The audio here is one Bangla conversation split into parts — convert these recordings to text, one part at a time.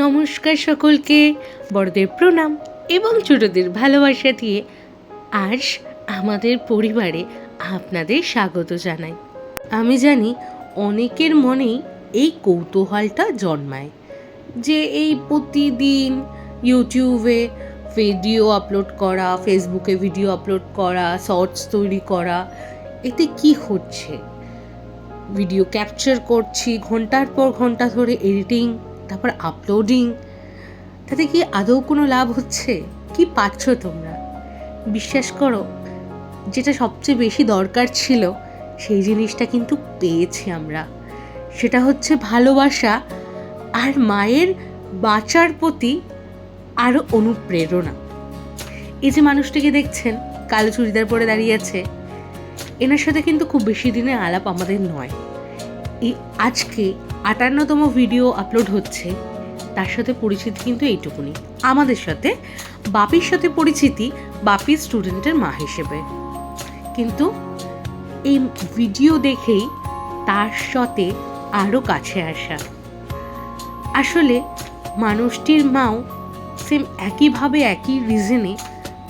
নমস্কার সকলকে, বড়দের প্রণাম এবং ছোটদের ভালোবাসা দিয়ে আজ আমাদের পরিবারে আপনাদের স্বাগত জানাই। আমি জানি অনেকের মনেই এই কৌতূহলটা জন্মায় যে এই প্রতিদিন ইউটিউবে ভিডিও আপলোড করা, ফেসবুকে ভিডিও আপলোড করা, শর্টস তৈরি করা, এতে কি হচ্ছে? ভিডিও ক্যাপচার করছি, ঘন্টার পর ঘন্টা ধরে এডিটিং, তারপর আপলোডিং, তাতে কি আদৌ কোনো লাভ হচ্ছে? কি পাচ্ছ তোমরা? বিশ্বাস করো, যেটা সবচেয়ে বেশি দরকার ছিল সেই জিনিসটা কিন্তু পেয়েছি আমরা। সেটা হচ্ছে ভালোবাসা আর মায়ের বাঁচার প্রতি আরও অনুপ্রেরণা। এই যে মানুষটিকে দেখছেন কালো চুড়িদার পরে দাঁড়িয়ে আছে, এনার সাথে কিন্তু খুব বেশি দিনের আলাপ আমাদের নয়। এই আজকে ৫৮তম ভিডিও আপলোড হচ্ছে, তার সাথে পরিচিতি কিন্তু এইটুকুনি। আমাদের সাথে বাপির সাথে পরিচিতি বাপির স্টুডেন্টের মা হিসেবে, কিন্তু এই ভিডিও দেখেই তার সাথে আরও কাছে আসা। আসলে মানুষটির মাও সেম একইভাবে একই রিজনে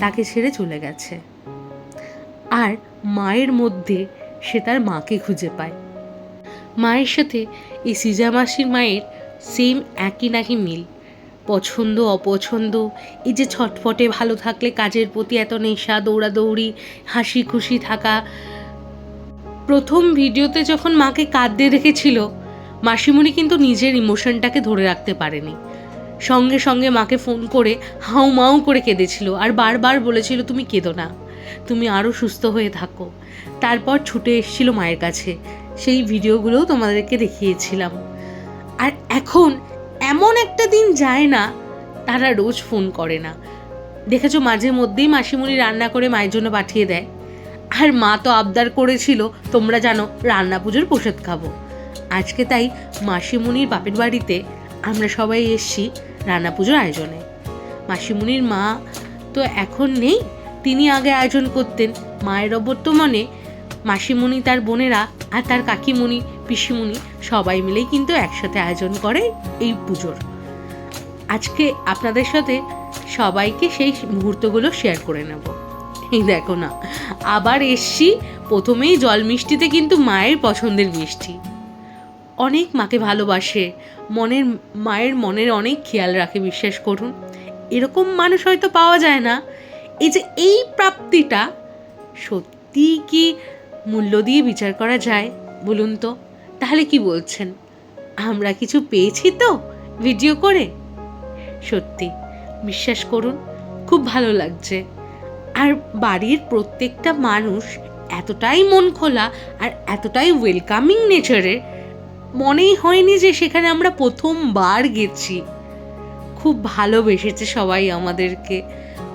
তাকে ছেড়ে চলে গেছে, আর মায়ের মধ্যে সে তার মাকে খুঁজে পায়। মায়ের সাথে এই সিজা মাসির মায়ের সেম একই নাকি মিল, পছন্দ অপছন্দ, এই যে ছটফটে, ভালো থাকলে কাজের প্রতি এত নেশা, দৌড়াদৌড়ি, হাসি খুশি থাকা। প্রথম ভিডিওতে যখন মাকে কাঁদতে দেখেছিল, মাসিমণি কিন্তু নিজের ইমোশনটাকে ধরে রাখতে পারেনি। সঙ্গে সঙ্গে মাকে ফোন করে হাউ মাউ করে কেঁদেছিল আর বারবার বলেছিল, তুমি কেঁদো না, তুমি আরও সুস্থ হয়ে থাকো। তারপর ছুটে এসেছিল মায়ের কাছে, সেই ভিডিওগুলোও তোমাদেরকে দেখিয়েছিলাম। আর এখন এমন একটা দিন যায় না তারা রোজ ফোন করে না। দেখেছো, মাঝে মধ্যেই মাসিমণি রান্না করে মায়ের জন্য পাঠিয়ে দেয়। আর মা তো আবদার করেছিল, তোমরা জানো রান্না পুজোর প্রসাদ খাবো। আজকে তাই মাসিমণির বাপের বাড়িতে আমরা সবাই এসছি রান্না পুজোর আয়োজনে। মাসিমণির মা তো এখন নেই, তিনি আগে আয়োজন করতেন। মায়ের অবর্তমানে মাসিমণি, তার বোনেরা আর তার কাকিমণি, পিসিমণি সবাই মিলেই কিন্তু একসাথে আয়োজন করে এই পুজোর। আজকে আপনাদের সাথে সবাইকে সেই মুহূর্তগুলো শেয়ার করে নেব। এই দেখো না, আবার এসছি, প্রথমেই জল মিষ্টিতে কিন্তু মায়ের পছন্দের মিষ্টি। অনেক মাকে ভালোবাসে, মায়ের মনের অনেক খেয়াল রাখে, বিশ্বাস করুন। এরকম মানুষ হয়তো পাওয়া যায় না। এই যে এই প্রাপ্তিটা সত্যি কি মূল্য দিয়ে বিচার করা যায় বলুন তো? তাহলে কি বলছেন, আমরা কিছু পেয়েছি তো ভিডিও করে? সত্যি বিশ্বাস করুন, খুব ভালো লাগছে। আর বাড়ির প্রত্যেকটা মানুষ এতটাই মন খোলা আর এতটাই ওয়েলকামিং নেচারের, মনেই হয়নি যে সেখানে আমরা প্রথমবার গেছি। খুব ভালোবেসেছে সবাই আমাদেরকে,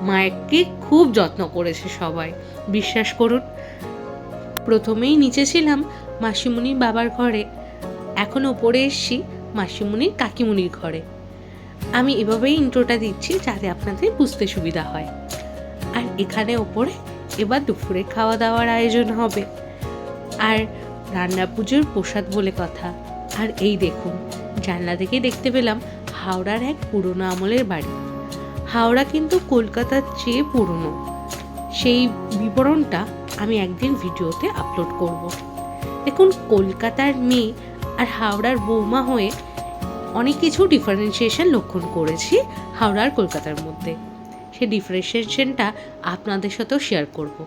মায়েরকে খুব যত্ন করেছে সবাই, বিশ্বাস করুন। প্রথমেই নিচে ছিলাম মাসিমণির বাবার ঘরে, এখন ওপরে এসছি মাসিমণির কাকিমণির ঘরে। আমি এভাবেই ইন্ট্রোটা দিচ্ছি যাতে আপনাদের বুঝতে সুবিধা হয়। আর এখানে ওপরে এবার দুপুরে খাওয়া দাওয়ার আয়োজন হবে, আর রান্না পুজোর প্রসাদ বলে কথা। আর এই দেখুন, জানলা থেকে দেখতে পেলাম হাওড়ার এক পুরনো আমলের বাড়ি। হাওড়া কিন্তু কলকাতার চেয়ে পুরনো, সেই বিবরণটা আমি একদিন ভিডিওতে আপলোড করব। দেখুন, কলকাতার মেয়ে আর হাওড়ার বৌমা হয়ে অনেক কিছু ডিফারেন্সিয়েশন লক্ষণ করেছি হাওড়া আর কলকাতার মধ্যে। সেই ডিফারেন্সিয়েশনটা আপনাদের সাথেও শেয়ার করব।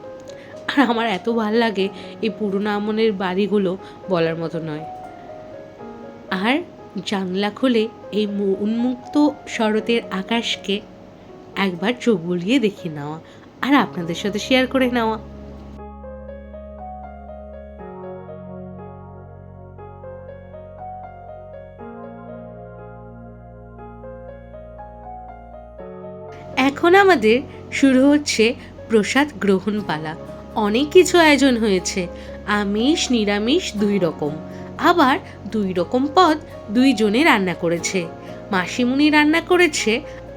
আর আমার এত ভালো লাগে এই পুরনো আমলের বাড়িগুলো, বলার মতো নয়। আর জানলা খুলে এই উন্মুক্ত শরতের আকাশকে একবার চোখ বুলিয়ে দেখে নেওয়া আর আপনাদের সাথে শেয়ার করে নেওয়া। এখন আমাদের শুরু হচ্ছে প্রসাদ গ্রহণ পালা। অনেক কিছু আয়োজন হয়েছে, আমিষ নিরামিষ 2 রকম, আবার 2 রকম পদ 2 জনে রান্না করেছে। মাসিমণি রান্না করেছে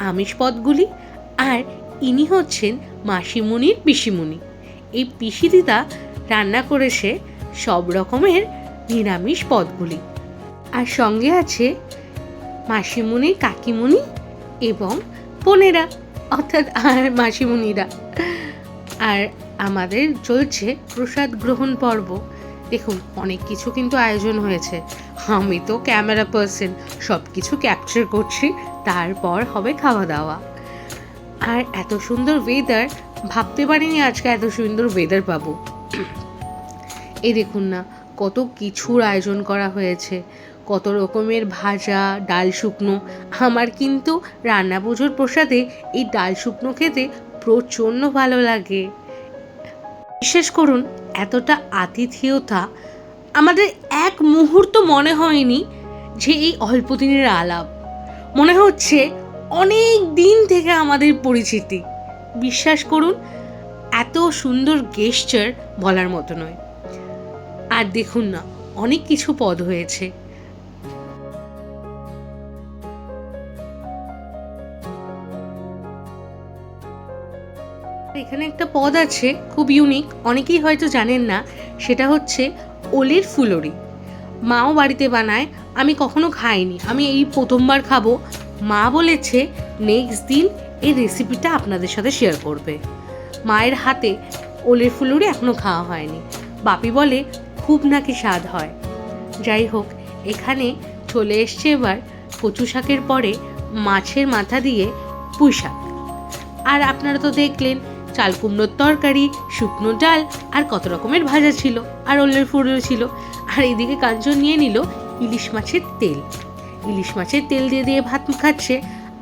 আমিষ পদগুলি, আর ইনি হচ্ছেন মাসিমণির পিসিমণি। এই পিসিদিদা রান্না করেছে সব রকমের নিরামিষ পদগুলি। আর সঙ্গে আছে মাসিমণি, কাকিমণি এবং বোনেরা অর্থাৎ আর মাসিমণিরা। আর আমাদের চলছে প্রসাদ গ্রহণ পর্ব। দেখুন অনেক কিছু কিন্তু আয়োজন হয়েছে। আমি তো ক্যামেরা পার্সন, সব কিছু ক্যাপচার করছি, তারপর হবে খাওয়া দাওয়া। আর এত সুন্দর ওয়েদার, ভাবতে পারিনি আজকে এত সুন্দর ওয়েদার পাবো। এই দেখুন না, কত কিছুর আয়োজন করা হয়েছে, কত রকমের ভাজা, ডাল শুকনো। আমার কিন্তু রান্না পুজোর প্রসাদে এই ডাল শুকনো খেতে প্রচণ্ড ভালো লাগে। বিশ্বাস করুন, এতটা আতিথেয়তা আমাদের এক মুহূর্ত মনে হয়নি যে এই অল্প দিনের আলাপ। মনে হচ্ছে অনেক দিন থেকে আমাদের পরিচিতি। বিশ্বাস করুন, এত সুন্দর গেস্টার বলার মতো নয়। আর দেখুন না, অনেক কিছু পদ হয়েছে। এখানে একটা পদ আছে খুব ইউনিক, অনেকেই হয়তো জানেন না। সেটা হচ্ছে ওলের ফুলুরি। মাও বাড়িতে বানায়, আমি কখনো খাইনি, আমি এই প্রথমবার খাবো। মা বলেছে নেক্সট দিন এই রেসিপিটা আপনাদের সাথে শেয়ার করবে। মায়ের হাতে ওলের ফুলুরি এখনো খাওয়া হয়নি। বাপি বলে খুব নাকি স্বাদ হয়। যাই হোক, এখানে চলে এসছে এবার কচু শাকের পরে মাছের মাথা দিয়ে পুঁই শাক। আর আপনারা তো দেখলেন চাল কুমড়োর তরকারি, শুকনো ডাল, আর কত রকমের ভাজা ছিল, আর ওলের ফুলুরি ছিল। আর এদিকে কাঞ্চন নিয়ে নিল ইলিশ মাছের তেল। ইলিশ মাছের তেল দিয়ে দিয়ে ভাত খাচ্ছে।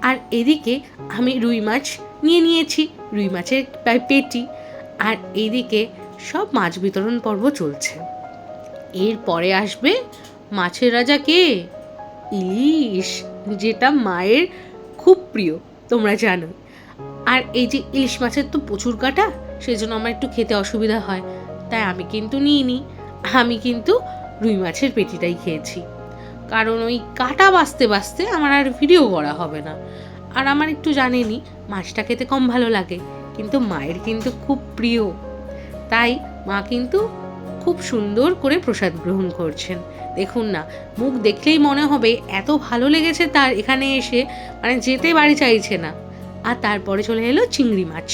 আর এদিকে আমি রুই মাছ নিয়ে নিয়েছি, রুই মাছের পেটি। আর এইদিকে সব মাছ বিতরণ পর্ব চলছে। এরপরে আসবে মাছের রাজা কে? ইলিশ, যেটা মায়ের খুব প্রিয়, তোমরা জানো। আর এই যে ইলিশ মাছের তো প্রচুর কাটা, সেই জন্য আমার একটু খেতে অসুবিধা হয়, তাই আমি কিন্তু নিইনি। আমি কিন্তু রুই মাছের পেটিটাই খেয়েছি, কারণ ওই কাটা বাছতে বাছতে আমার আর ভিডিও করা হবে না। আর আমার একটু জানেনই মাছটা খেতে কম ভালো লাগে, কিন্তু মায়ের কিন্তু খুব প্রিয়, তাই মা কিন্তু খুব সুন্দর করে প্রসাদ গ্রহণ করছেন। দেখুন না, মুখ দেখলেই মনে হবে এত ভালো লেগেছে তার এখানে এসে, মানে যেতে বাড়ি চাইছে না। আর তারপরে চলে এলো চিংড়ি মাছ।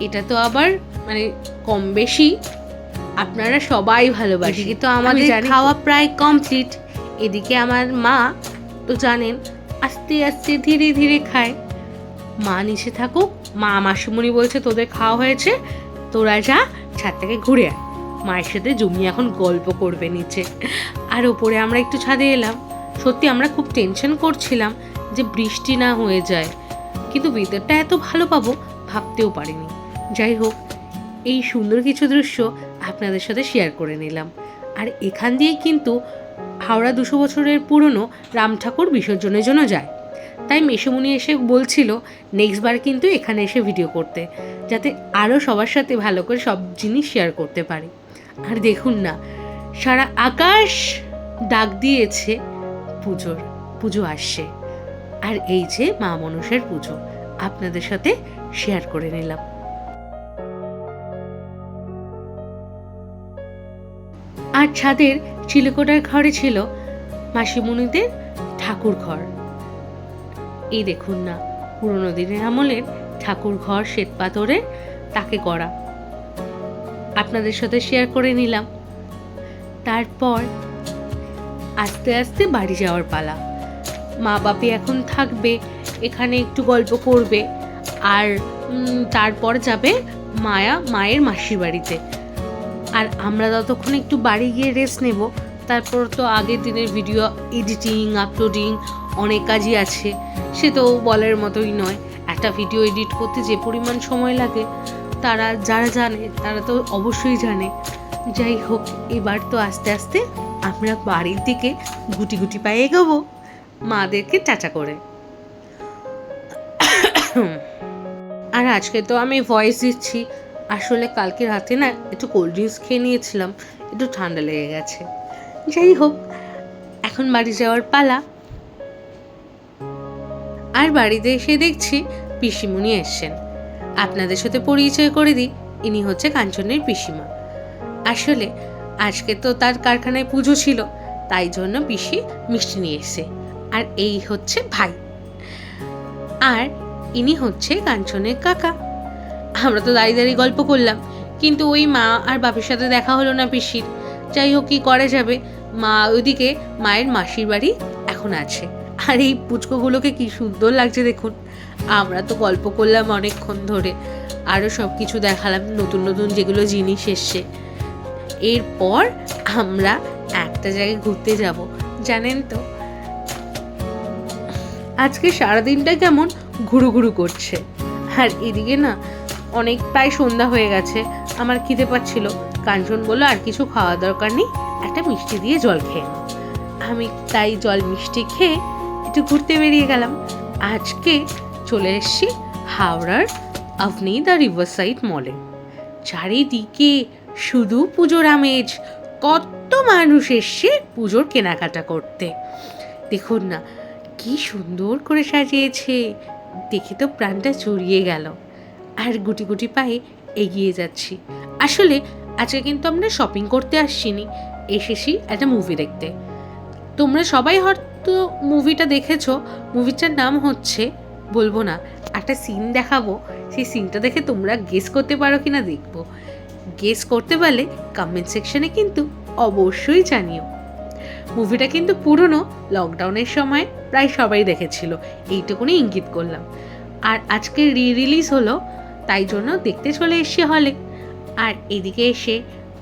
এটা তো আবার মানে কম বেশি আপনারা সবাই ভালোবাসি, তো আমাদের খাওয়া প্রায় কমপ্লিট। এদিকে আমার মা তো জানেন আস্তে আস্তে ধীরে ধীরে খায়। মা নিচে থাকুক, মা মাসিমণি বলছে তোদের খাওয়া হয়েছে, তোরা যা ছাদ থেকে ঘুরে আয়। মায়ের সাথে জমি এখন গল্প করবে নিচে। আর ওপরে আমরা একটু ছাদে এলাম। সত্যি আমরা খুব টেনশন করছিলাম যে বৃষ্টি না হয়ে যায়, কিন্তু ওয়েদারটা এত ভালো পাবো ভাবতেও পারিনি। যাই হোক, এই সুন্দর কিছু দৃশ্য আপনাদের সাথে শেয়ার করে নিলাম। আর এখান দিয়েই কিন্তু হাওড়া 200 বছরের পুরনো রাম ঠাকুর বিসর্জনের জন্য যায়। তাই মেসোমণি এসে বলছিল নেক্সট বার কিন্তু এখানে এসে ভিডিও করতে, যাতে আরও সবার সাথে ভালো করে সব জিনিস শেয়ার করতে পারি। আর দেখুন না, সারা আকাশ ডাক দিয়েছে পুজো আসছে। আর এই যে মা মনসার পুজো আপনাদের সাথে শেয়ার করে নিলাম। আর ছাদের চিলেকোঠার ঘরে ছিল মাসিমণিদের ঠাকুর ঘর। এই দেখুন না, পুরোনো দিনের আমলের ঠাকুর ঘর, শ্বেত পাথরের, তাকে করা। আপনাদের সাথে শেয়ার করে নিলাম। তারপর আস্তে আস্তে বাড়ি যাওয়ার পালা। মা বাপি এখন থাকবে এখানে, একটু গল্প করবে, আর তারপর যাবে মায়ের মাসির বাড়িতে। আর আমরা ততক্ষণ একটু বাড়ি গিয়ে রেস্ট নেব। তারপর তো আগের দিনের ভিডিও এডিটিং, আপলোডিং, অনেক কাজই আছে, সে তো বলার মতোই নয়। একটা ভিডিও এডিট করতে যে পরিমাণ সময় লাগে যারা জানে তারা তো অবশ্যই জানে। যাই হোক, এবার তো আস্তে আস্তে আমরা বাড়ির দিকে গুটি গুটি পায়ে এগোবো, মাদেরকে টাটা করে। আর আজকে তো আমি ভয়েস দিচ্ছি, আসলে কালকে রাতে না একটু কোল্ড ড্রিঙ্কস খেয়ে নিয়েছিলাম, একটু ঠান্ডা লেগে গেছে। যাই হোক, এখন বাড়ি যাওয়ার পালা। আর বাড়িতে এসে দেখছি পিসিমণি এসছেন। আপনাদের সাথে পরিচয় করে দিই, ইনি হচ্ছে কাঞ্চনের পিসিমা। আসলে আজকে তো তার কারখানায় পুজো ছিল, তাই জন্য পিসি মিষ্টি নিয়ে এসে। আর এই হচ্ছে ভাই, আর ইনি হচ্ছে কাঞ্চনের কাকা। আমরা তো দাঁড়িয়ে দাঁড়িয়ে গল্প করলাম, কিন্তু ওই মা আর বাপের সাথে দেখা হলো না পিসির। যাই হোক, কি করা যাবে, মা ওইদিকে মায়ের মাসির বাড়ি এখন আছে। আর এই পুচকোগুলোকে কি সুন্দর লাগছে দেখুন। আমরা তো গল্প করলাম অনেকক্ষণ ধরে, আরও সব কিছু দেখালাম, নতুন নতুন যেগুলো জিনিস এসছে। এরপর আমরা একটা জায়গায় ঘুরতে যাব, জানেন তো। আজকে সারাদিনটা কেমন ঘুরু ঘুরু করছে। আর এদিকে না অনেক প্রায় সন্ধ্যা হয়ে গেছে, আমার খিদে পাচ্ছিল। কাঞ্চন বললো আর কিছু খাওয়ার দরকার নেই, একটা মিষ্টি দিয়ে জল খেয়ে নাও। আমি তাই জল মিষ্টি খেয়ে একটু ঘুরতে বেরিয়ে গেলাম। আজকে চলে এসেছি হাওড়ার আভনিদা রিভার সাইড মলে। চারিদিকে শুধু পুজোর আমেজ, কত মানুষ এসছে পুজোর কেনাকাটা করতে। দেখুন না কি সুন্দর করে সাজিয়েছে, দেখে তো প্রাণটা জুড়িয়ে গেল। আর গুটি গুটি পায়ে এগিয়ে যাচ্ছি। আসলে আজকে কিন্তু আমরা শপিং করতে আসছিনি, এসেছি একটা মুভি দেখতে। তোমরা সবাই হয়তো মুভিটা দেখেছো। মুভিটার নাম হচ্ছে, বলবো না, একটা সিন দেখাবো, সেই সিনটা দেখে তোমরা গেস করতে পারো কিনা দেখবো। গেস করতে পারলে কমেন্ট সেকশনে কিন্তু অবশ্যই জানিও। মুভিটা কিন্তু পুরনো, লকডাউনের সময় প্রায় সবাই দেখেছিল, এইটুকুনি ইঙ্গিত করলাম। আর আজকে রিলিজ হলো, তাই জন্য দেখতে চলে এসে হলে। আর এদিকে এসে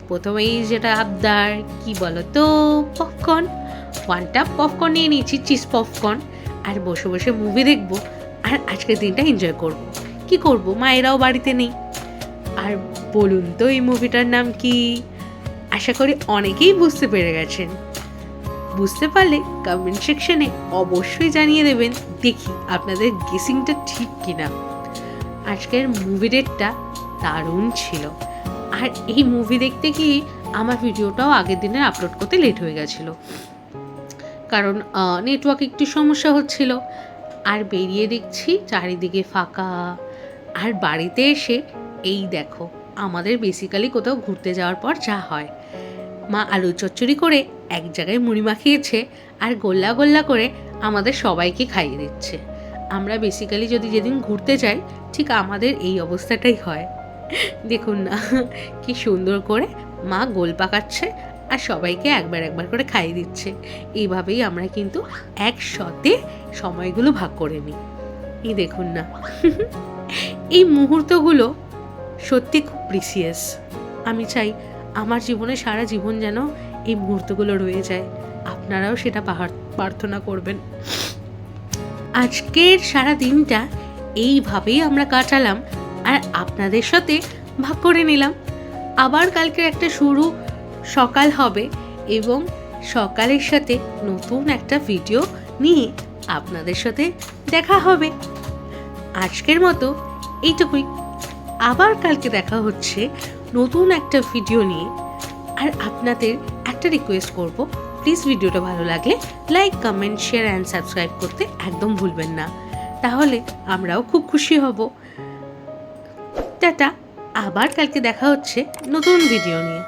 প্রথমেই যেটা আবদার, কি বলো তো, পপকর্ন। 1 টাপ পপকর্ন নিয়ে নিয়েছি, চিজ পপকর্ন। আর বসে বসে মুভি দেখবো, আর আজকের দিনটা এনজয় করব। কি করব, মায়েরাও বাড়িতে নেই। আর বলুন তো এই মুভিটার নাম কি? আশা করি অনেকেই বুঝতে পেরে গেছেন। বুঝতে পারলে কমেন্ট সেকশনে অবশ্যই জানিয়ে দেবেন, দেখি আপনাদের গেসিংটা ঠিক কিনা। আজকের মুভি ডেটটা দারুণ ছিল। আর এই মুভি দেখতে গিয়ে আমার ভিডিওটাও আগের দিনে আপলোড করতে লেট হয়ে গেছিলো, কারণ নেটওয়ার্ক একটু সমস্যা হচ্ছিল। আর বেরিয়ে দেখছি চারিদিকে ফাঁকা। আর বাড়িতে এসে এই দেখো, আমাদের বেসিক্যালি কোথাও ঘুরতে যাওয়ার পর যা হয়, মা আলু চচ্চড়ি করে এক জায়গায় মুড়ি মাখিয়েছে আর গোল্লা গোল্লা করে আমাদের সবাইকে খাইয়ে দিচ্ছে। আমরা বেসিক্যালি যদি যেদিন ঘুরতে যাই, ঠিক আমাদের এই অবস্থাটাই হয়। দেখুন না কি সুন্দর করে মা গোল পাকাচ্ছে আর সবাইকে একবার একবার করে খাইয়ে দিচ্ছে। এইভাবেই আমরা কিন্তু একসাথে সময়গুলো ভাগ করে নিই। এই দেখুন না এই মুহূর্তগুলো সত্যি খুব প্রিসিয়াস। আমি চাই আমার জীবনে সারা জীবন যেন এই মুহূর্তগুলো রয়ে যায়। আপনারাও সেটা প্রার্থনা করবেন। আজকের সারা দিনটা এইভাবেই আমরা কাটালাম আর আপনাদের সাথে ভাগ করে নিলাম। আবার কালকে একটা সকাল হবে এবং সকালের সাথে নতুন একটা ভিডিও নিয়ে আপনাদের সাথে দেখা হবে। আজকের মতো এইটুকুই, আবার কালকে দেখা হচ্ছে নতুন একটা ভিডিও নিয়ে। আর আপনাদের একটা রিকোয়েস্ট করব, প্লিজ ভিডিওটা ভালো লাগলে like, comment, share and subscribe করতে একদম ভুলবেন না, তাহলে আমরাও খুব খুশি হব। টাটা, আবার কালকে দেখা হচ্ছে নতুন ভিডিও নিয়ে।